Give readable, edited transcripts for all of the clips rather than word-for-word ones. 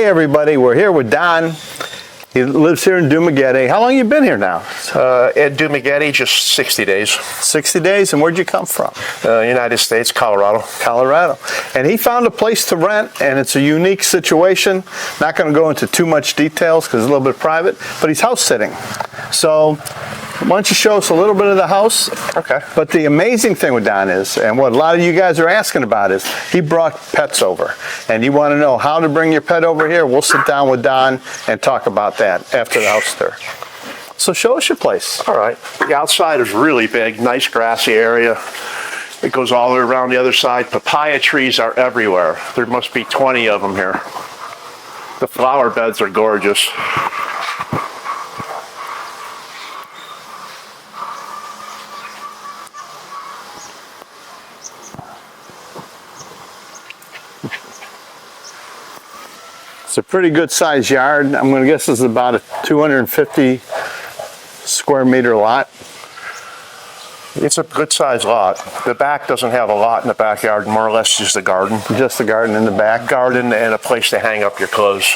everybody, we're here with Don. He lives here in Dumaguete. How long you been here now? At Dumaguete, just 60 days. 60 days, and where'd you come from? United States, Colorado. Colorado. And he found a place to rent, and it's a unique situation. Not going to go into too much details because it's a little bit private, but he's house sitting. So why don't you show us a little bit of the house? Okay. But the amazing thing with Don is, and what a lot of you guys are asking about is, he brought pets over. And you want to know how to bring your pet over here, we'll sit down with Don and talk about that after the house tour. So show us your place. All right. The outside is really big, nice grassy area. It goes all the way around the other side. Papaya trees are everywhere. There must be 20 of them here. The flower beds are gorgeous. It's a pretty good sized yard. I'm going to guess this is about a 250 square meter lot. It's a good sized lot. The back doesn't have a lot in the backyard, more or less just a garden. Just a garden in the back. Garden and a place to hang up your clothes.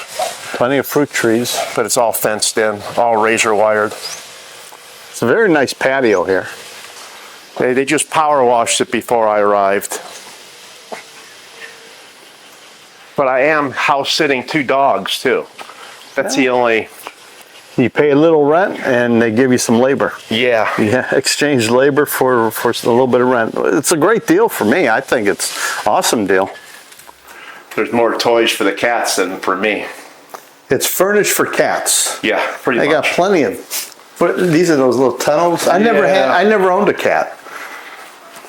Plenty of fruit trees. But it's all fenced in, all razor wired. It's a very nice patio here. They just power washed it before I arrived. But I am house sitting 2 dogs too. That's the only. You pay a little rent and they give you some labor. Yeah. Yeah, exchange labor for a little bit of rent. It's a great deal for me. I think it's an awesome deal. There's more toys for the cats than for me. It's furnished for cats. Yeah, pretty much. I got plenty of. These are those little tunnels. I never owned a cat.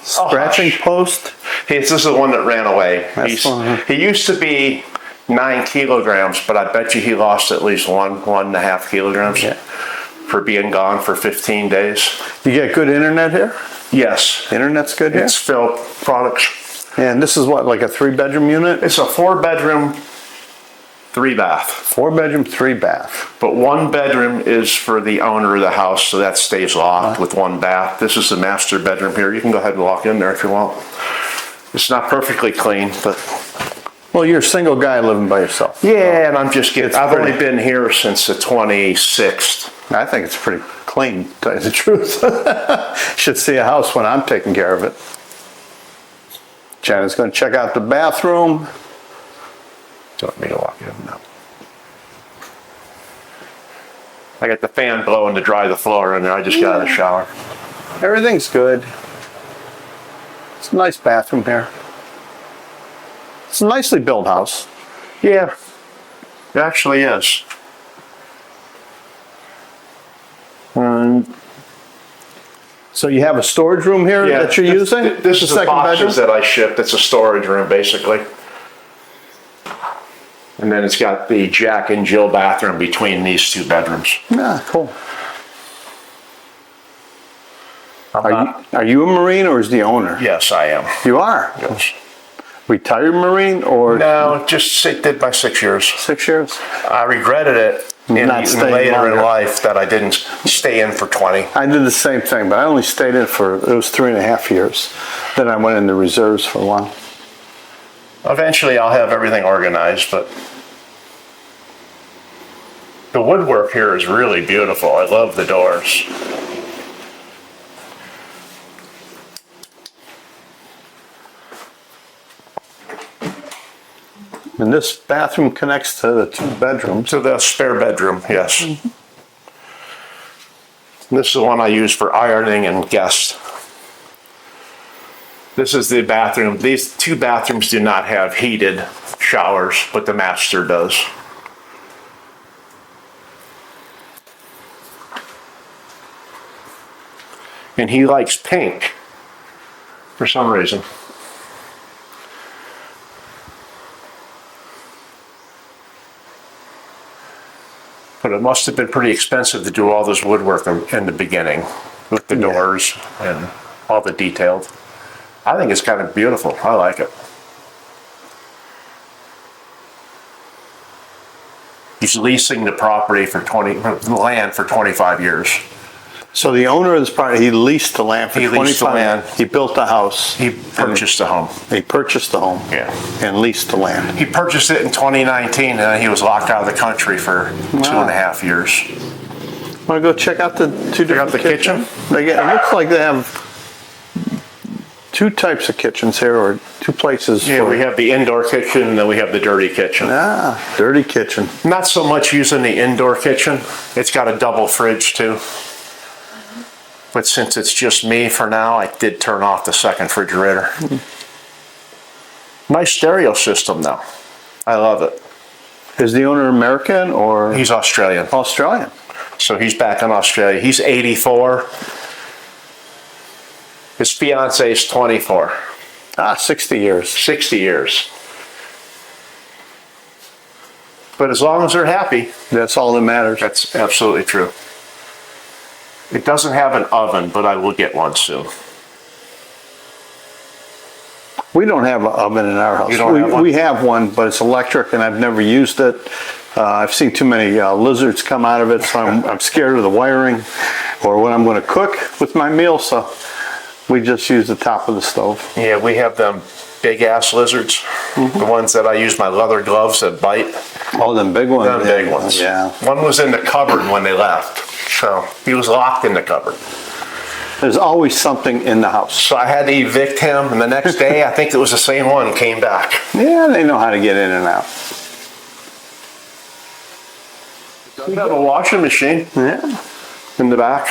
Scratching post. This is the one that ran away. Fun, huh? He used to be 9 kilograms, but I bet you he lost at least 1.5 kilograms for being gone for 15 days. You get good internet here? Yes. Internet's good here? It's Phil products. And this is what, like a 3-bedroom unit? It's a 4-bedroom, 3-bath. 4-bedroom, 3-bath. But 1 bedroom is for the owner of the house, so that stays locked with 1 bath. This is the master bedroom here. You can go ahead and walk in there if you want. It's not perfectly clean, but. Well, you're a single guy living by yourself. Yeah, and I'm just getting, I've only been here since the 26th. I think it's pretty clean, to tell you the truth. Should see a house when I'm taking care of it. Janet's going to check out the bathroom. Do you want me to walk in? No. I got the fan blowing to dry the floor in there. I just got out of the shower. Everything's good. It's a nice bathroom here. It's a nicely built house. Yeah, it actually is. So you have a storage room here that you're using? This is the boxes that I shipped. It's a storage room, basically. And then it's got the Jack and Jill bathroom between these 2 bedrooms. Yeah, cool. Are you a Marine or is the owner? Yes, I am. You are? Yes. Retired Marine or? No, just did my 6 years. 6 years? I regretted it later in life that I didn't stay in for 20. I did the same thing, but I only stayed in it was 3.5 years. Then I went in the reserves for a while. Eventually I'll have everything organized, but the woodwork here is really beautiful. I love the doors. And this bathroom connects to the 2 bedrooms. To the spare bedroom, yes. Mm-hmm. This is the one I use for ironing and guests. This is the bathroom. These 2 bathrooms do not have heated showers, but the master does. And he likes pink for some reason. But it must have been pretty expensive to do all this woodwork in the beginning with the doors and all the detailed. I think it's kind of beautiful. I like it. He's leasing the property for the land for 25 years. So the owner of this property, he leased the land for He leased the 25 land. He built the house. He purchased the home. He purchased the home. Yeah. And leased the land. He purchased it in 2019, and then he was locked out of the country for 2.5 years. Want to go check out the two different out the kitchen? It looks like they have two types of kitchens here, or two places. Yeah, we have the indoor kitchen, and then we have the dirty kitchen. Dirty kitchen. Not so much using the indoor kitchen. It's got a double fridge too. But since it's just me for now, I did turn off the second refrigerator. Nice stereo system though. I love it. Is the owner American or? He's Australian. Australian. So he's back in Australia. He's 84. His fiance is 24. 60 years. 60 years. But as long as they're happy, That's all that matters. that's absolutely true. It doesn't have an oven, but I will get one soon. We don't have an oven in our house. You don't have one? We have one, but it's electric and I've never used it. I've seen too many lizards come out of it, so I'm scared of the wiring or what I'm going to cook with my meal, so we just use the top of the stove. Yeah, we have them big ass lizards, the ones that I use my leather gloves that bite. Oh, them big ones. Them big ones. Yeah. One was in the cupboard when they left, so he was locked in the cupboard. There's always something in the house. So I had to evict him, and the next day, I think it was the same one, came back. Yeah, they know how to get in and out. We have a washing machine Yeah. in the back.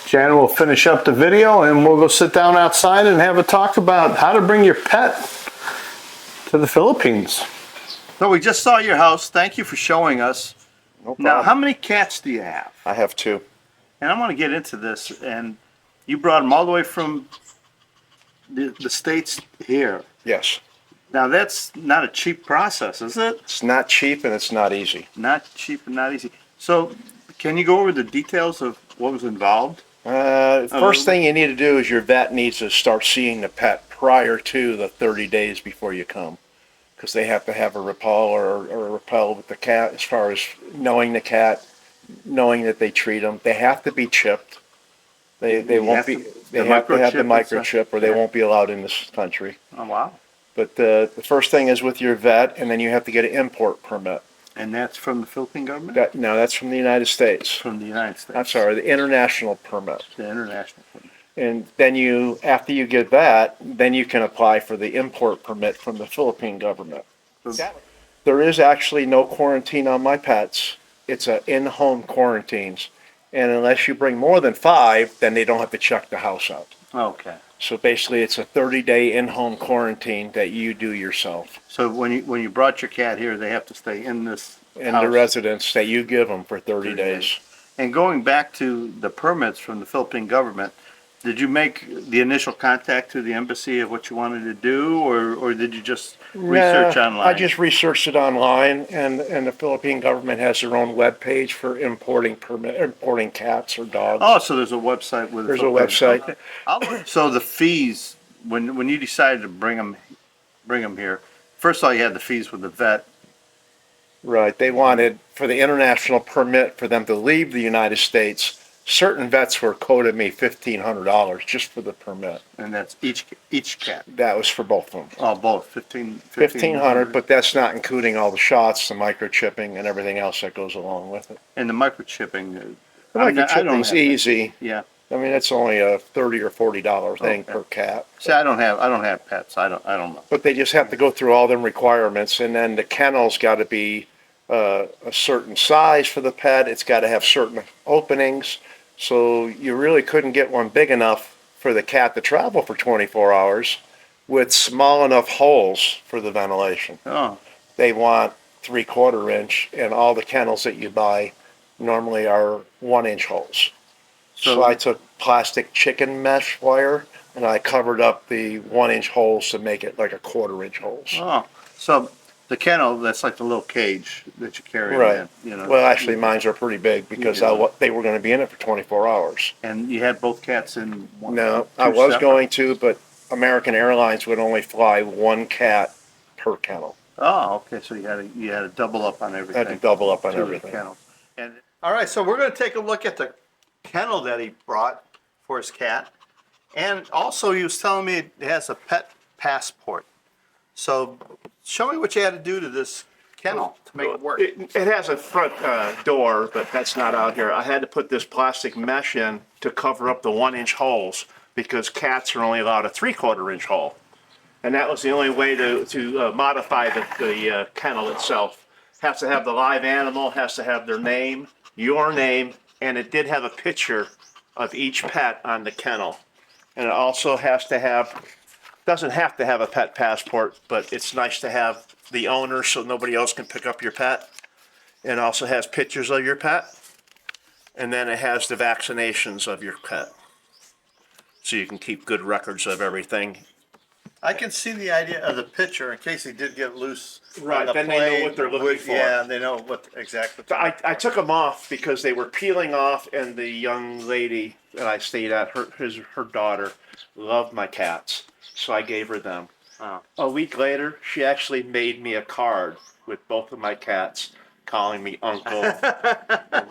Jan will finish up the video and we'll go sit down outside and have a talk about how to bring your pet to the Philippines. So we just saw your house. Thank you for showing us. No Now, problem. how many cats do you have? I have two. And I want to get into this. And you brought them all the way from the States here. Yes. Now, that's not a cheap process, is it? It's not cheap and it's not easy. Not cheap and not easy. So can you go over the details of what was involved? First thing you need to do is your vet needs to start seeing the pet prior to the 30 days before you come. Because they have to have a rapport or a rappel with the cat as far as knowing the cat, knowing that they treat them. They have to be chipped. They won't be. They have to have the microchip or they won't be allowed in this country. Oh, wow. But the first thing is with your vet, and then you have to get an import permit. And that's from the Philippine government? No, that's from the United States. From the United States. I'm sorry, the international permit. The international permit. And then after you get that, then you can apply for the import permit from the Philippine government. There is actually no quarantine on my pets. It's a in-home quarantines. And unless you bring more than 5, then they don't have to check the house out. Okay. So basically, it's a 30-day in-home quarantine that you do yourself. So when you brought your cat here, they have to stay in this In house. the residence that you give them for 30 days. And going back to the permits from the Philippine government, did you make the initial contact to the embassy of what you wanted to do, or did you just research online? I just researched it online, and the Philippine government has their own web page for importing cats or dogs. Oh, so there's a website with. There's a website. Okay. So the fees when you decided to bring them here, first of all you had the fees with the vet. Right. They wanted for the international permit for them to leave the United States. Certain vets were quoted me $1,500 just for the permit. And that's each cat. That was for both of them. Oh, both 1,500, but that's not including all the shots, the microchipping, and everything else that goes along with it. And the microchipping. The microchipping's easy. Yeah. I mean, it's only a $30 or $40 thing per cat. See, I don't have pets. I don't know. But they just have to go through all them requirements, and then the kennel's got to be a certain size for the pet. It's got to have certain openings. So you really couldn't get one big enough for the cat to travel for 24 hours with small enough holes for the ventilation. Oh. They want 3/4 inch, and all the kennels that you buy normally are 1-inch holes. So I took plastic chicken mesh wire and I covered up the 1-inch holes to make it like a 1/4 inch holes. Oh. So the kennel, that's like the little cage that you carry Right. in, you know. Well, actually, mines are pretty big because they were going to be in it for 24 hours. And you had both cats in one? No, I was going to, but American Airlines would only fly one cat per kennel. Oh, okay, so you had to double up on everything. Had to double up on to the everything. kennel. And, all right, so we're gonna take a look at the kennel that he brought for his cat. And also, he was telling me it has a pet passport. So show me what you had to do to this kennel to make it work. It has a front door, but that's not out here. I had to put this plastic mesh in to cover up the 1-inch holes because cats are only allowed a 3/4-inch hole. And that was the only way to modify the kennel itself. Has to have the live animal, has to have their name, your name, and it did have a picture of each pet on the kennel. And it also has to have, doesn't have to have a pet passport, but it's nice to have the owner so nobody else can pick up your pet. It also has pictures of your pet. And then it has the vaccinations of your pet. So you can keep good records of everything. I can see the idea of the picture in case he did get loose. Right, on the then they know plane. what they're looking for. Yeah, they know what exactly. I took them off because they were peeling off, and the young lady that I stayed at, her daughter, loved my cats, so I gave her them. Oh. A week later, she actually made me a card with both of my cats, calling me uncle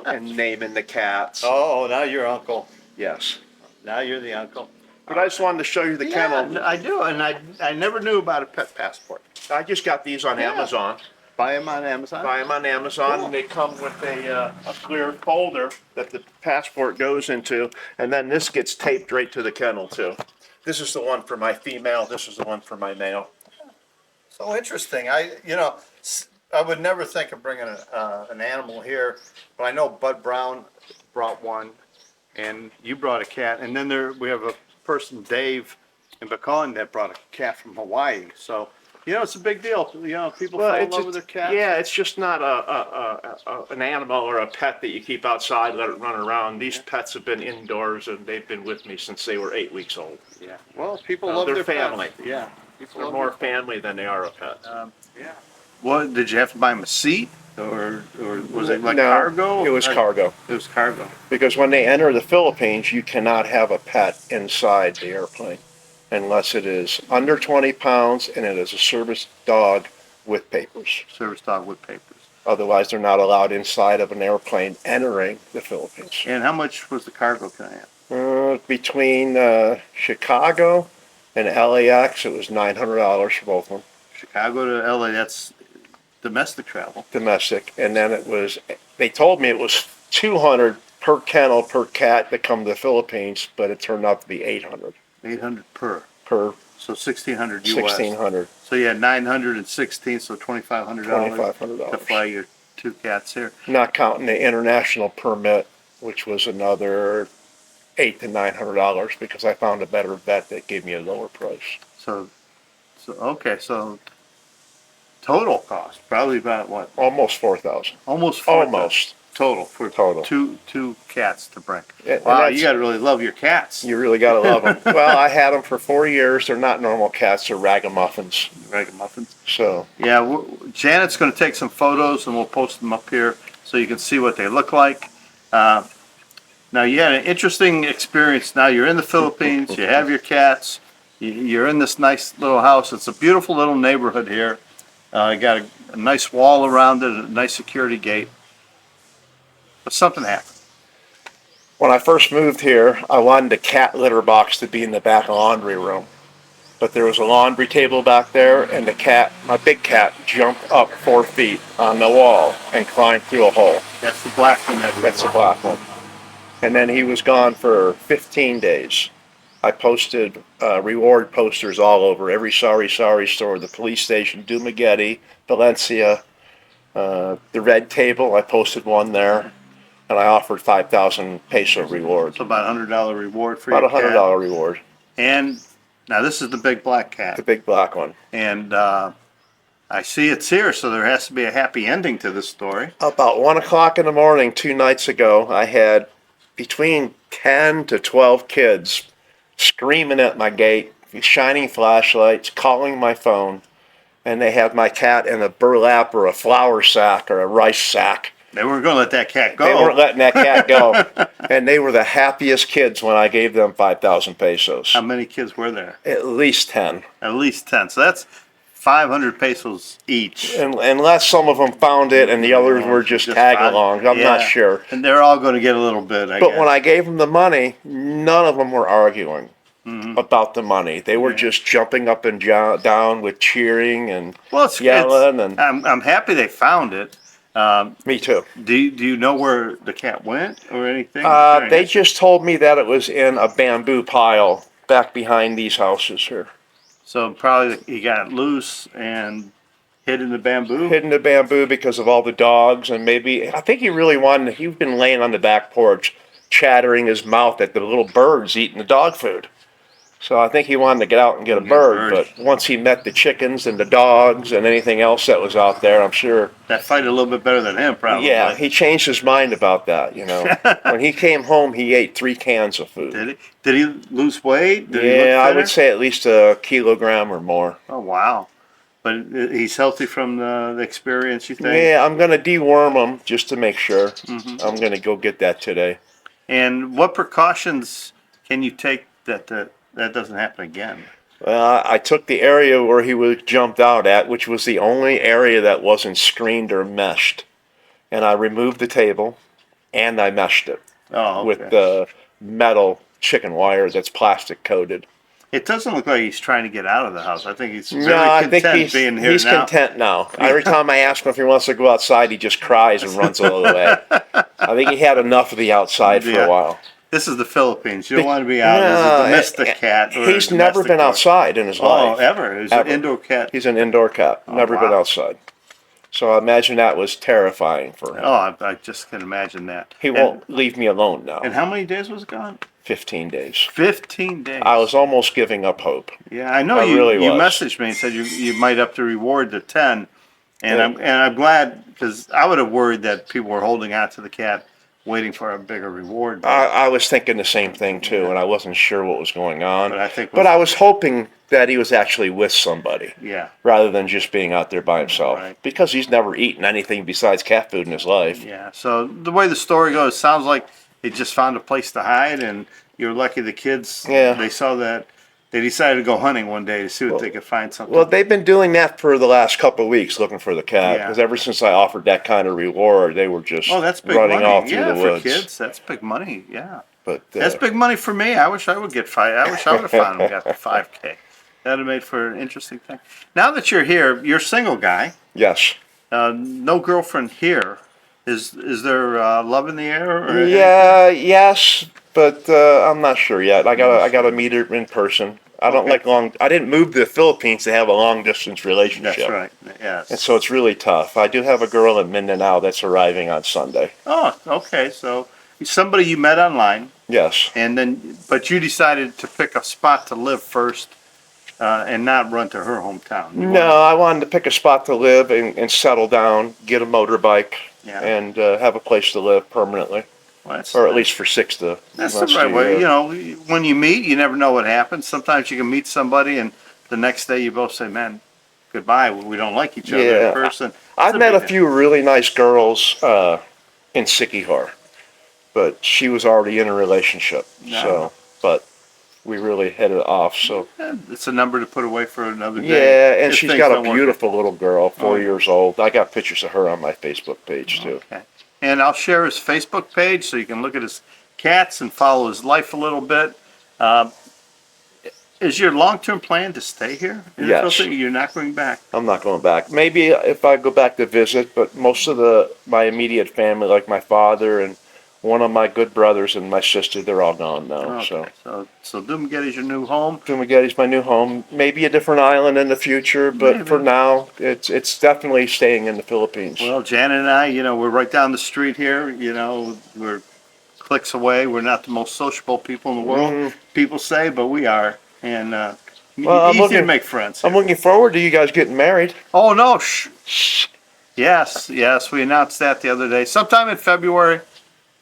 and naming the cats. Oh, now you're uncle. Yes. Now you're the uncle. But I just wanted to show you the kennel. Yeah, I do, and I never knew about a pet passport. I just got these on Yeah. Amazon. Buy them on Amazon. Buy them on Amazon, Cool. and they come with a clear folder that the passport goes into, and then this gets taped right to the kennel too. This is the one for my female. This is the one for my male. So interesting. I would never think of bringing an animal here, but I know Bud Brown brought one, and you brought a cat, and then we have a person, Dave, in Pecan that brought a cat from Hawaii. So it's a big deal. People fall in love with their cats. Yeah, it's just not an animal or a pet that you keep outside, let it run around. These pets have been indoors, and they've been with me since they were 8 weeks old. Yeah. Well, people love they're their pets. family. Yeah. People They're love more their family than they are a pet. Yeah. What did you have to buy him a seat, or was it like No, cargo? it was cargo. It was cargo. Because when they enter the Philippines, you cannot have a pet inside the airplane unless it is under 20 pounds and it is a service dog with papers. Service dog with papers. Otherwise, they're not allowed inside of an airplane entering the Philippines. And how much was the cargo can I have? Between Chicago and LAX, it was $900 for both of them, Chicago to LA, that's domestic travel. domestic. And then they told me it was $200 per kennel per cat that come to the Philippines, but it turned out to be $800 $800 per. so So $1,600 US. $1,600, So you had 916, so $2,500 $2,500. to fly your 2 cats here. Not counting the international permit, which was another $800 to $900 because I found a better vet that gave me a lower price. So okay, so total cost probably about what? Almost $4,000. Almost 4,000 Almost. total for Total. two cats to bring. Yeah, and Wow, that's- you got to really love your cats. You really gotta love them. Well, I had them for 4 years. They're not normal cats. They're ragamuffins. Ragamuffins. So Yeah, Janet's going to take some photos and we'll post them up here so you can see what they look like. Now you had an interesting experience. Now you're in the Philippines. You have your cats. You're in this nice little house. It's a beautiful little neighborhood here. You got a nice wall around it, a nice security gate. But something happened. when I first moved here, I wanted a cat litter box to be in the back laundry room. But there was a laundry table back there, and the cat, my big cat, jumped up 4 feet on the wall and climbed through a hole. That's the black one. That's the black one. And then he was gone for 15 days. I posted reward posters all over every sorry store, the police station, DUMAGUETE, Valencia, the red table. I posted one there, and I offered 5,000 peso reward. So about $100 reward for About your cat. $100 reward. And now this is the big black cat. The big black one. And I see it's here, so there has to be a happy ending to this story. About 1 o'clock in the morning, 2 nights ago, I had between 10 to 12 kids screaming at my gate, shining flashlights, calling my phone, and they had my cat in a burlap or a flour sack or a rice sack. They weren't going to let that cat go. They weren't letting that cat go. And they were the happiest kids when I gave them 5,000 pesos. How many kids were there? At least 10. At least 10. So that's 500 pesos each. Unless some of them found it and the others were just tag-alongs. I'm not sure. And they're all going to get a little bit, I guess. But when I gave them the money, none of them were arguing about the money. They were just jumping up and down with cheering and yelling. And I'm happy they found it. me too. Do you know where the cat went or anything? They just told me that it was in a bamboo pile back behind these houses here. So probably he got loose and hid in the bamboo? Hid in the bamboo because of all the dogs, and maybe, I think he really wanted, he'd been laying on the back porch chattering his mouth at the little birds eating the dog food. So I think he wanted to get out and get a bird, but once he met the chickens and the dogs and anything else that was out there, I'm sure. That fight a little bit better than him, probably. Yeah, he changed his mind about that, you know. When he came home, he ate 3 cans of food. Did he? Did he lose weight? Did he look Yeah, I better? would say at least a kilogram or more. Oh, wow. But he's healthy from the experience, you think? Yeah, I'm going to deworm him just to make sure. I'm going to go get that today. And what precautions can you take that doesn't happen again? Well, I took the area where he was jumped out at, which was the only area that wasn't screened or meshed. And I removed the table and I meshed it with the metal chicken wire that's plastic coated. It doesn't look like he's trying to get out of the house. I think he's very content being here he's now. content now. Every time I ask him if he wants to go outside, he just cries and runs all the way. I think he had enough of the outside for a while. This is the Philippines. You don't want to be out as a domestic cat. Or he's never been outside in his life. Oh, ever? He's an indoor cat. He's an indoor cat. Never been outside. So I imagine that was terrifying for him. Oh, I just can imagine that. He won't leave me alone now. And how many days was it gone? 15 days. 15 days. I was almost giving up hope. Yeah, I know you messaged me and said you might up the reward to 10. And I'm glad, because I would have worried that people were holding out to the cat waiting for a bigger reward. I was thinking the same thing too, and I wasn't sure what was going on. But I was hoping that he was actually with somebody. Yeah. Rather than just being out there by himself. Right. Because he's never eaten anything besides cat food in his life. Yeah. So the way the story goes, sounds like he just found a place to hide, and you're lucky the kids, they saw that. They decided to go hunting one day to see if they could find something. Well, they've been doing that for the last couple of weeks, looking for the cat. Because ever since I offered that kind of reward, they were just running all through the woods. For kids, that's big money. Yeah, but that's big money for me. I wish I would get five. I wish I would have found him, got the 5K. That'd have made for an interesting thing. Now that you're here, you're a single guy. Yes. No girlfriend here. Is there love in the air? Or yes, but I'm not sure yet. I gotta meet her in person. I don't like I didn't move to the Philippines to have a long distance relationship. That's right. Yes. And so it's really tough. I do have a girl in Mindanao that's arriving on Sunday. Oh, okay. So somebody you met online. Yes. And then, but you decided to pick a spot to live first, and not run to her hometown. I wanted to pick a spot to live and settle down, get a motorbike, and have a place to live permanently. Well, or at least for 6 to. That's the right way. You know, when you meet, you never know what happens. Sometimes you can meet somebody, and the next day you both say, "Man, goodbye. We don't like each other in person." I've met a few really nice girls in Sikihor, but she was already in a relationship. No. So, but we really hit it off. So it's a number to put away for another day. Yeah, and she's got a beautiful little girl, 4 years old. I got pictures of her on my Facebook page too. Okay. And I'll share his Facebook page so you can look at his cats and follow his life a little bit. Is your long-term plan to stay here? Yes. You're not going back? I'm not going back. Maybe if I go back to visit, but most of my immediate family, like my father and one of my good brothers and my sister, they're all gone now. Okay. So Dumaguete's your new home? Dumaguete's my new home. Maybe a different island in the future, but for now, it's definitely staying in the Philippines. Well, Janet and I, we're right down the street here. We're clicks away. We're not the most sociable people in the world, people say, but we are. And easy to make friends here. I'm looking forward to you guys getting married. Oh, no. Yes. We announced that the other day. Sometime in February.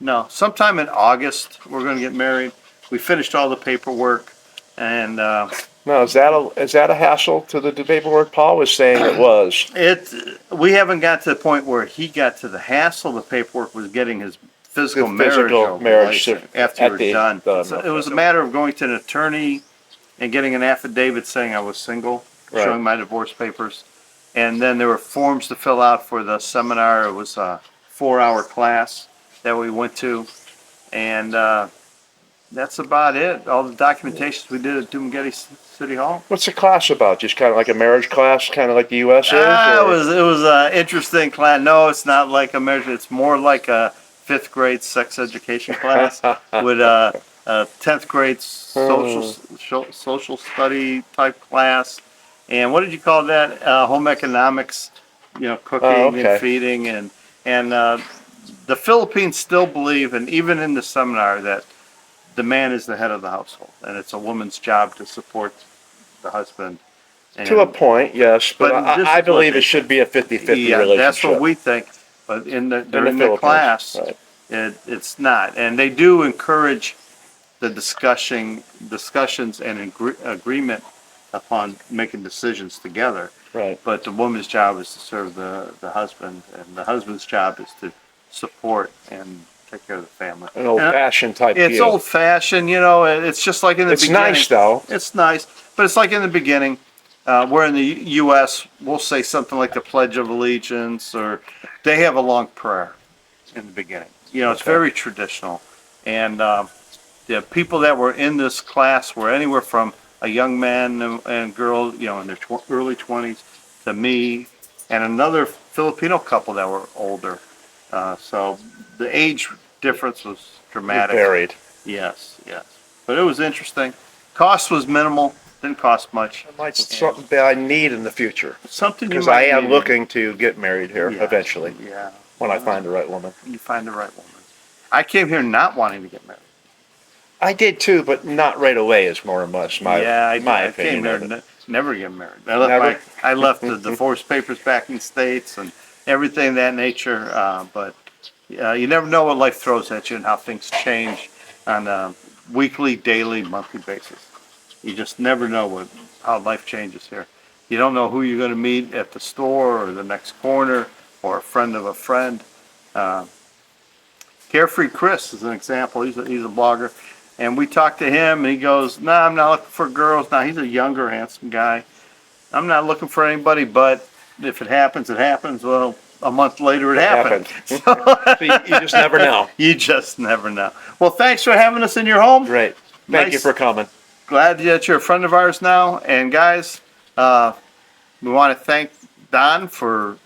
No, sometime in August we're going to get married. We finished all the paperwork, and now is that a hassle to the paperwork? Paul was saying it was. We haven't got to the point where he got to the hassle. The paperwork was getting his physical marriage after you were done. So it was a matter of going to an attorney and getting an affidavit saying I was single. Right. showing my divorce papers. And then there were forms to fill out for the seminar. It was a 4-hour class that we went to. And that's about it. All the documentations we did at Dumaguete City Hall. What's the class about? Just kind of like a marriage class, kind of like the U.S. is? It or- was an interesting class. No, it's not like a measure. It's more like a 5th grade sex education class with a 10th grade social study type class. And what did you call that? Home economics. Cooking okay. and feeding and the Philippines still believe, and even in the seminar, that the man is the head of the household, and it's a woman's job to support the husband. And, To a point, yes, but this I is what believe they it should be a 50-50 yeah, relationship. that's what we think. But during the Philippines, class, right. it's not. And they do encourage the discussions and agreement upon making decisions together. Right. But the woman's job is to serve the husband, and the husband's job is to support and take care of the family. An old-fashioned type It's deal. old-fashioned, it's just like in the It's beginning. nice, though. It's nice, but it's like in the beginning. We're in the U.S., we'll say something like the Pledge of Allegiance, or they have a long prayer in the beginning. It's Okay. very traditional. And the people that were in this class were anywhere from a young man and girl, in their early 20s, to me, and another Filipino couple that were older. So the age difference was dramatic. Varied. Yes. But it was interesting. Cost was minimal. Didn't cost much. It might be something that I need in the future. Something you Because might I am need. looking to get married here Yeah. eventually, Yeah. when I find the right woman. You find the right woman. I came here not wanting to get married. I did too, but not right away is more or less my I opinion came here of it. never get married. Never? I left the divorce papers back in the States and everything of that nature. But you never know what life throws at you and how things change on a weekly, daily, monthly basis. You just never know how life changes here. You don't know who you're going to meet at the store or the next corner or a friend of a friend. Carefree Chris is an example. He's a blogger. And we talked to him, and he goes, "No, I'm not looking for girls." Now, he's a younger, handsome guy. "I'm not looking for anybody, but if it happens, it happens." Well, a month later, it happened. So you just never know. You just never know. Well, thanks for having us in your home. Great. Thank you Nice. for coming. Glad that you're a friend of ours now. And guys, we want to thank Don for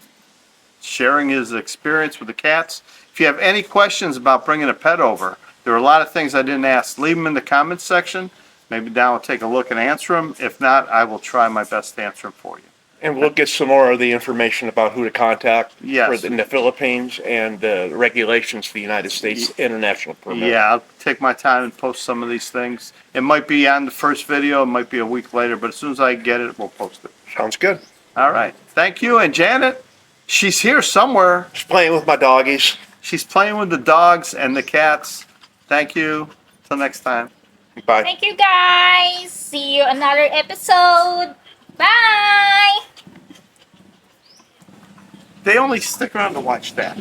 sharing his experience with the cats. If you have any questions about bringing a pet over, there are a lot of things I didn't ask. Leave them in the comments section. Maybe Don will take a look and answer them. If not, I will try my best to answer them for you. And we'll get some more of the information about who to contact Yes. in the Philippines and the regulations for the United States international permit. Yeah, I'll take my time and post some of these things. It might be on the first video, it might be a week later, but as soon as I get it, we'll post it. Sounds good. All right. Thank you. And Janet, she's here somewhere. Just playing with my doggies. She's playing with the dogs and the cats. Thank you. Till next time. Bye. Thank you, guys. See you another episode. Bye. They only stick around to watch that.